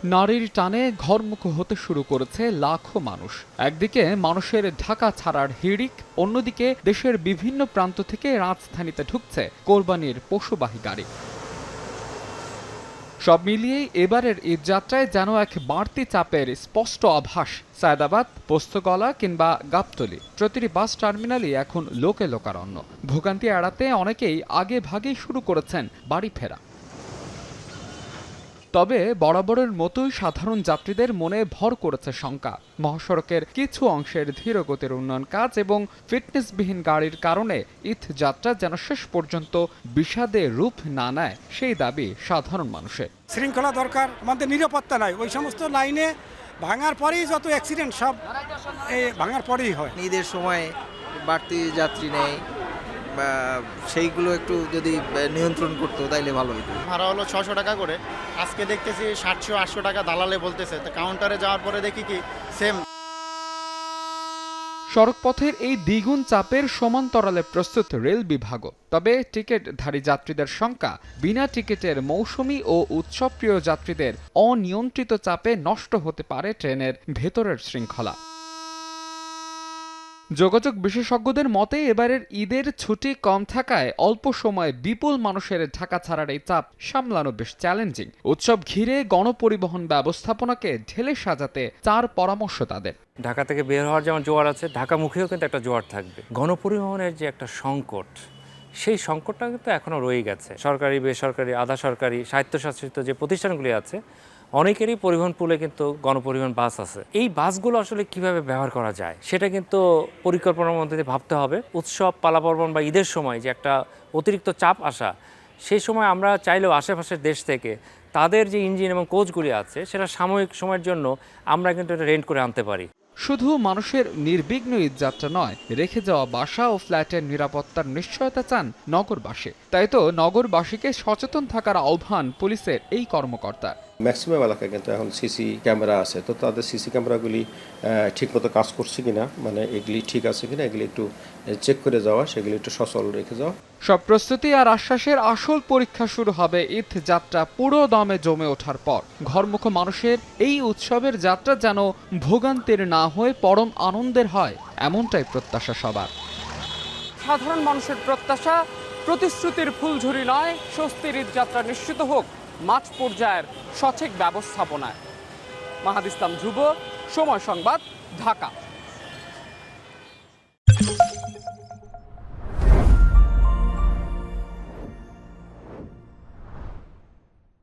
নারীর টানে ঘরমুখো হতে শুরু করেছে লাখো মানুষ। একদিকে মানুষের ঢাকা ছাড়ার হিড়িক, অন্যদিকে দেশের বিভিন্ন প্রান্ত থেকে রাজধানীতে ঢুকছে কোরবানির পশুবাহী গাড়ি। সব মিলিয়েই এবারের ঈদযাত্রায় যেন এক বাড়তি চাপের স্পষ্ট আভাস। সায়দাবাদ, পোস্তগলা কিংবা গাবতলী প্রতিটি বাস টার্মিনালই এখন লোকে লোকারণ্য। ভোগান্তি এড়াতে অনেকেই আগে ভাগেই শুরু করেছেন বাড়ি ফেরা। তবে বরাবরের মতোই সাধারণ যাত্রীদের মনে ভর করেছে শঙ্কা। মহাসড়কের কিছু অংশের ধীরগতির উন্নয়ন কাজ এবং ফিটনেসবিহীন গাড়ির কারণে ঈদ যাত্রা যেন শেষ পর্যন্ত বিষাদে রূপ না নেয়, সেই দাবি সাধারণ মানুষের। শৃঙ্খলা দরকার, আমাদের নিরাপত্তা নাই। ওই সমস্ত লাইনে ভাঙার পরেই যত অ্যাক্সিডেন্ট সব এই ভাঙার পরেই হয়। ঈদের সময় বাড়তি যাত্রী নেই, বা সেইগুলো একটু যদি নিয়ন্ত্রণ করতো তাইলে ভালো হতো। ভাড়া হলো 600 টাকা করে, আজকে দেখতেছি 700-800 টাকা দালালে বলতেছে। তো কাউন্টারে যাওয়ার পরে দেখি কি সেম। সড়কপথের এই দ্বিগুণ চাপের সমান্তরালে প্রস্তুত রেল বিভাগও। তবে টিকিটধারী যাত্রীদের সংখ্যা, বিনা টিকিটের মৌসুমি ও উৎসবপ্রিয় যাত্রীদের অনিয়ন্ত্রিত চাপে নষ্ট হতে পারে ট্রেনের ভেতরের শৃঙ্খলা। যোগাযোগ বিশেষজ্ঞদের মতে এবারের ঈদের ছুটি কম থাকায় অল্প সময়ে বিপুল মানুষের ঢাকা ছাড়ার এই চাপ সামলানো বেশ চ্যালেঞ্জিং। উৎসব ঘিরে গণপরিবহন ব্যবস্থাপনাকে ঢেলে সাজাতে চার পরামর্শ তাদের। ঢাকা থেকে বের হওয়ার যেমন জোয়ার আছে, ঢাকামুখীও কিন্তু একটা জোয়ার থাকবে। গণপরিবহনের যে একটা সংকট, সেই সংকটটা কিন্তু এখনও রয়ে গেছে। সরকারি, বেসরকারি, আধা সরকারি, স্বায়ত্তশাসিত যে প্রতিষ্ঠানগুলি আছে, অনেকেরই পরিবহন পুলে কিন্তু গণপরিবহন বাস আছে। এই বাসগুলো আসলে কিভাবে ব্যবহার করা যায় সেটা কিন্তু পরিকল্পনার মধ্যে দিয়ে ভাবতে হবে। উৎসব, পালাপার্বণ বা ঈদের সময় যে একটা অতিরিক্ত চাপ আসা, সেই সময় আমরা চাইলেও আশেপাশের দেশ থেকে তাদের যে ইঞ্জিন এবং কোচগুলি আছে সেটা সাময়িক সময়ের জন্য আমরা কিন্তু এটা রেন্ট করে আনতে পারি। শুধু মানুষের নির্বিঘ্ন ঈদযাত্রা নয়, রেখে যাওয়া বাসা ও ফ্ল্যাটের নিরাপত্তার নিশ্চয়তা চান নগরবাসী। তাই তো নগরবাসীকে সচেতন থাকার আহ্বান পুলিশের এই কর্মকর্তার। ম্যাক্সিমাম এলাকায় কিন্তু এখন সিসি ক্যামেরা আছে, তো তাদের সিসি ক্যামেরাগুলি ঠিকমতো কাজ করছে কিনা, মানে এগুলি ঠিক আছে কিনা, এগুলি একটু চেক করে যাওয়া, সেগুলি একটু সচল রেখে যাওয়া। সব প্রস্তুতি আর আশ্বাসের আসল পরীক্ষা শুরু হবে ঈদ যাত্রা পুরো দমে জমে ওঠার পর। ঘরমুখো মানুষের এই উৎসবের যাত্রা যেন ভোগান্তির না হয়ে পরম আনন্দের হয়, এমনটাই প্রত্যাশা সবার। সাধারণ মানুষের প্রত্যাশা, প্রতিশ্রুতির ফুলঝুরি নয়, স্বস্তির ঈদ যাত্রা নিশ্চিত হোক মাঠ পর্যায়ের সঠিক ব্যবস্থাপনায়। মাহাদ ইসলাম ধ্রুব, সময় সংবাদ, ঢাকা।